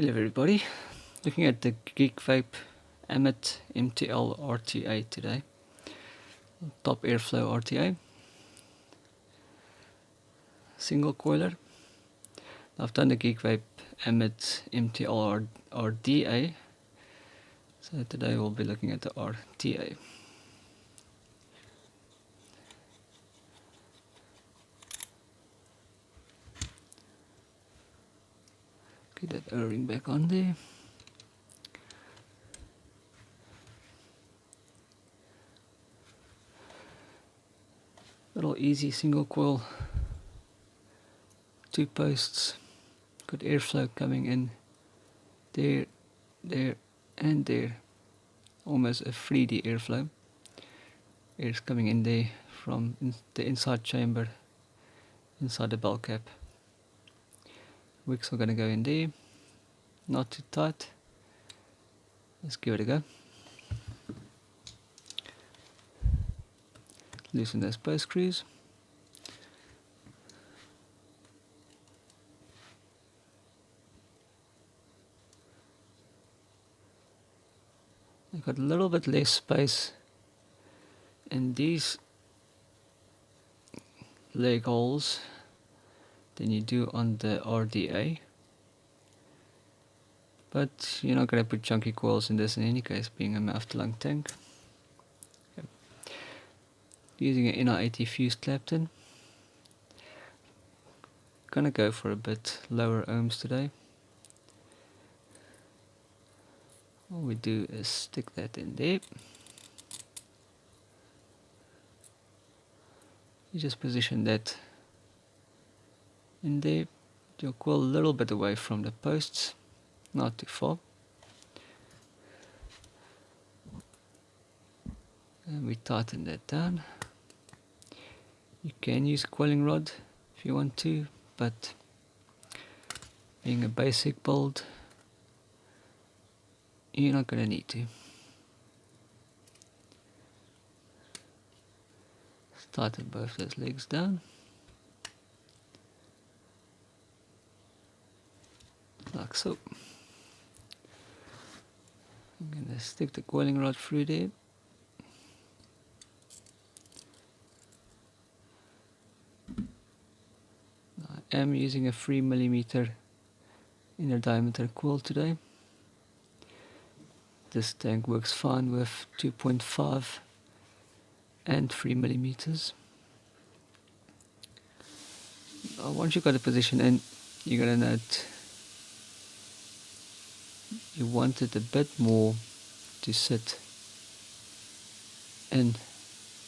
Hello everybody, looking at the Geek Vape Ammit MTL RTA today, top airflow RTA, single coiler. I've done the Geek Vape Ammit MTL RTA, so today we'll be looking at the RTA. Get that O-ring back on there. Little easy single coil, 2 posts, good airflow coming in there, there and there, almost a 3D airflow. Air's coming in there from the inside chamber, inside the bell cap. Wicks are going to go in there, not too tight. Let's give it a go. Loosen those post screws. I've got a little bit less space in these leg holes than you do on the RDA, but you're not going to put chunky coils in this in any case, being a mouth-to-lung tank. Okay. Using an NR80 fused Clapton. Gonna go for a bit lower ohms today. All we do is stick that in there. You just position that in there. Your coil a little bit away from the posts, not too far. And we tighten that down. You can use a coiling rod if you want to, but being a basic build, you're not going to need to. Tighten both those legs down, like so. I'm going to stick the coiling rod through there. I am using a 3mm inner diameter coil today. This tank works fine with 2.5 and 3mm. Once you've got a position in, you're going to note you want it a bit more to sit in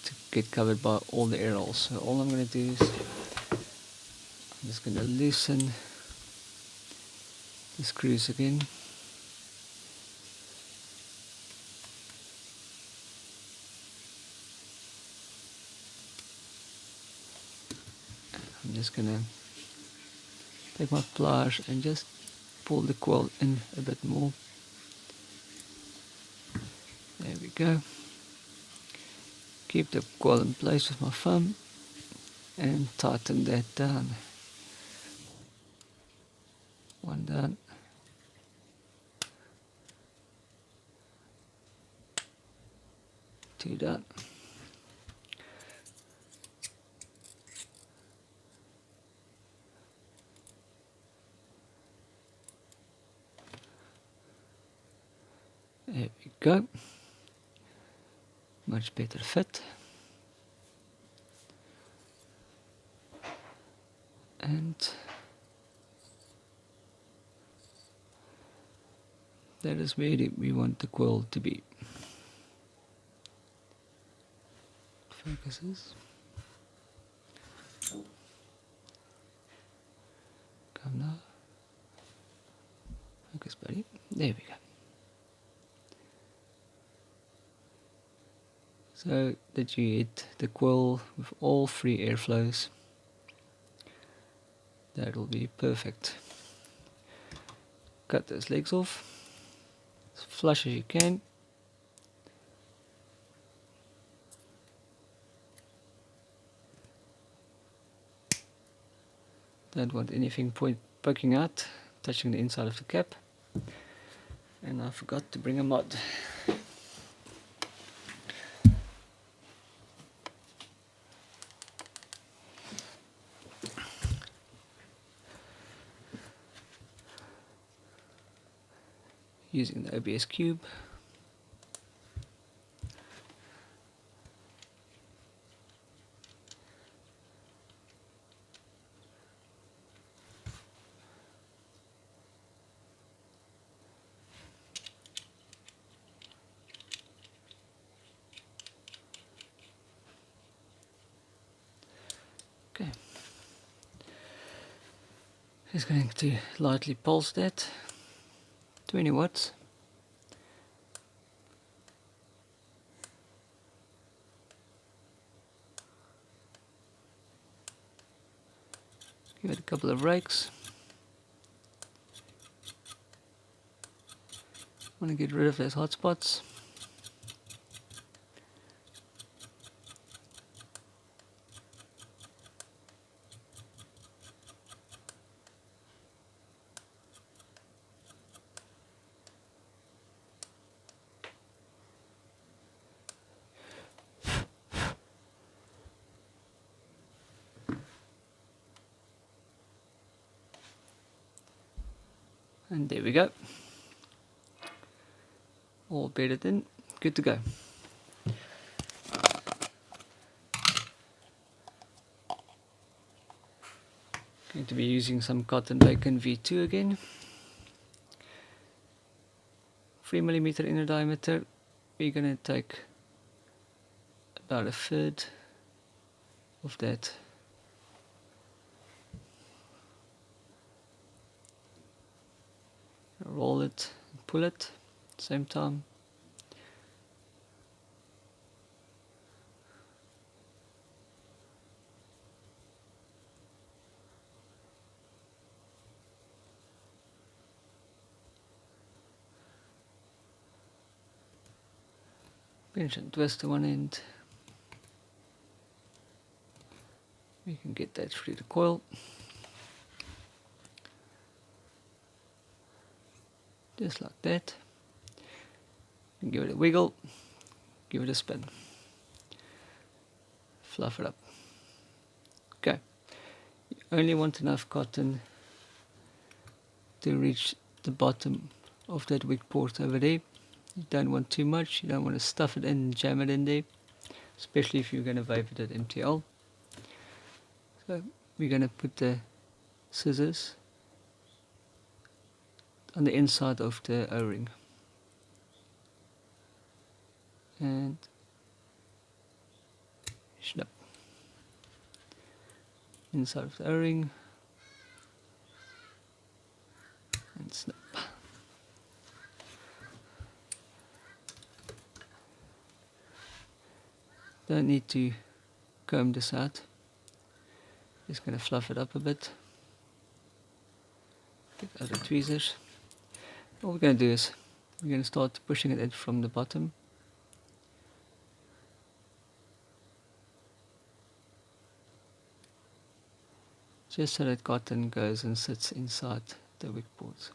to get covered by all the air holes. So all I'm going to do is I'm just going to loosen the screws again. I'm just going to take my pliers and just pull the coil in a bit more. There we go. Keep the coil in place with my thumb and tighten that down. One down. Two down. There we go. Much better fit. And that is where we want the coil to be. Focuses. Come now. Focus, buddy. There we go. So that you hit the coil with all 3 airflows. That will be perfect. Cut those legs off as flush as you can. Don't want anything poking out, touching the inside of the cap. And I forgot to bring a mod. Using the OBS cube. Okay. Just going to lightly pulse that. 20 watts. Give it a couple of rakes. Want to get rid of those hot spots. And there we go. All bedded in. Good to go. Going to be using some cotton bacon V2 again. 3mm inner diameter. We're going to take about a third of that. Roll it and pull it at the same time. Pinch and twist to one end. We can get that through the coil. Just like that. And give it a wiggle. Give it a spin. Fluff it up. Okay. You only want enough cotton to reach the bottom of that wick port over there. You don't want too much. You don't want to stuff it in and jam it in there. Especially if you're going to vape it at MTL. So we're going to put the scissors on the inside of the O-ring. And snap. Inside of the O-ring. And snap. Don't need to comb this out. Just going to fluff it up a bit. Get out the tweezers. What we're going to do is we're going to start pushing it in from the bottom. Just so that cotton goes and sits inside the wick ports.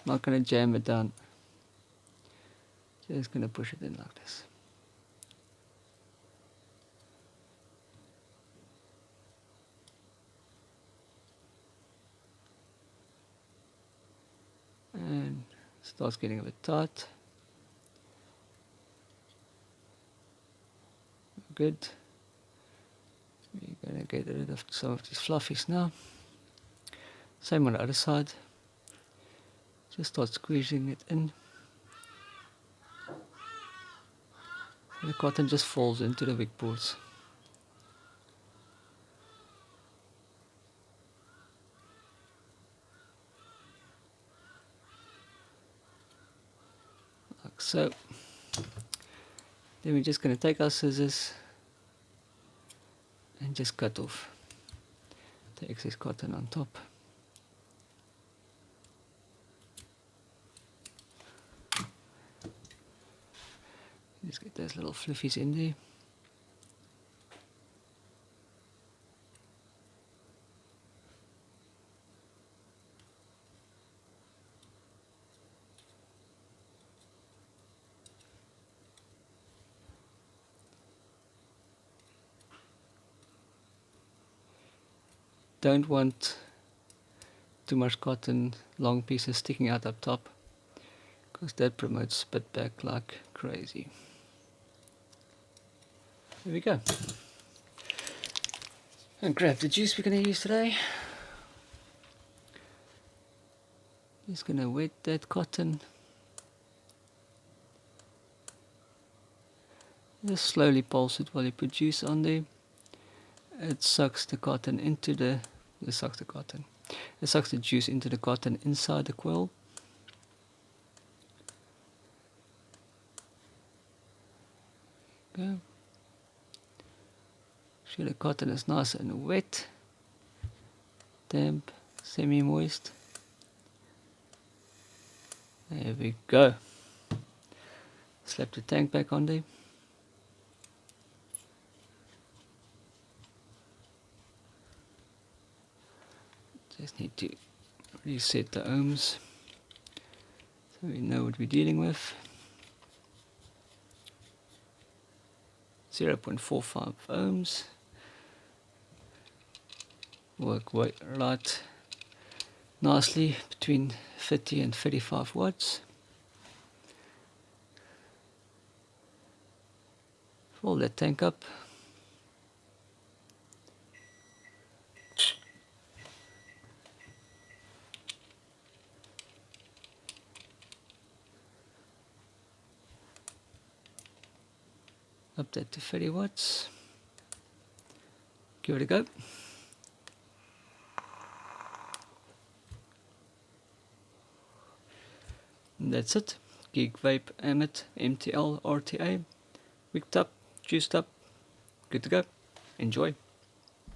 Not going to jam it down. Just going to push it in like this. And starts getting a bit tight. Good. We're going to get rid of some of these fluffies now. Same on the other side. Just start squeezing it in. And the cotton just falls into the wick ports. Like so. Then we're just going to take our scissors and just cut off the excess cotton on top. Just get those little fluffies in there. don't want too much cotton, long pieces sticking out up top, because that promotes spit back like crazy. There we go. And grab the juice we're going to use today. Just going to wet that cotton. Just slowly pulse it while you put juice on there. It sucks the cotton into the... It sucks the juice into the cotton inside the coil. Go. Sure the cotton is nice and wet, damp, semi-moist. There we go. Slap the tank back on there. Just need to reset the ohms so we know what we're dealing with. 0.45 ohms. Work right nicely between 30 and 35 watts. Fill that tank up. Up that to 30 watts. Give it a go. And that's it. Geek Vape Ammit MTL RTA. Wicked up, juiced up, good to go. Enjoy.